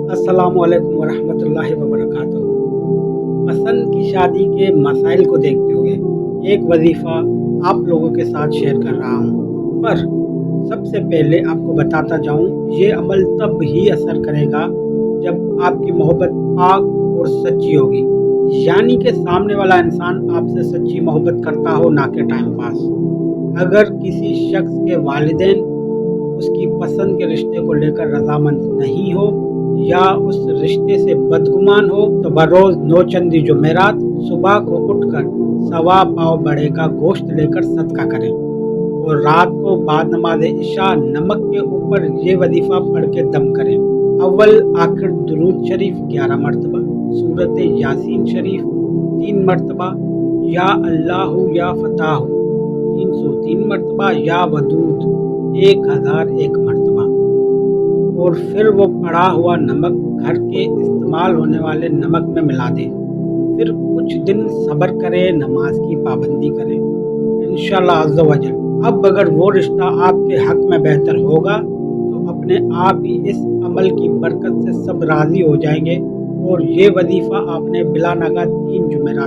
अस्सलाम वालेकुम वरहमतुल्लाहि वबरकातुहू। पसंद की शादी के मसाइल को देखते हुए एक वजीफ़ा आप लोगों के साथ शेयर कर रहा हूँ। पर सबसे पहले आपको बताता जाऊँ, ये अमल तब ही असर करेगा जब आपकी मोहब्बत पाक और सच्ची होगी, यानी कि सामने वाला इंसान आपसे सच्ची मोहब्बत करता हो, ना कि टाइम पास। अगर किसी शख्स के वालिदैन उसकी पसंद के रिश्ते को लेकर रजामंद नहीं हो या उस रिश्ते से बदगुमान हो, तो बरोज़ नौचंदी जुमेरात सुबह को उठकर सवा पाव बड़े का गोश्त लेकर सदका करें और रात को बाद नमाज इशा नमक के ऊपर ये वजीफ़ा पढ़ के दम करें। अव्वल आखिर दुरूद शरीफ 11 मरतबा, सूरत यासीन शरीफ 3 मरतबा, या अल्लाहु या फताहु 303 मरतबा, या वदूद 1001 मरतबा, और फिर वो पड़ा हुआ नमक घर के इस्तेमाल होने वाले नमक में मिला दें। फिर कुछ दिन सब्र करें, नमाज की पाबंदी करें, इंशाअल्लाह अज़्ज़ व जल। अब अगर वो रिश्ता आपके हक में बेहतर होगा तो अपने आप ही इस अमल की बरकत से सब राज़ी हो जाएंगे और ये वजीफ़ा आपने बिला नगा 3 जुमेरात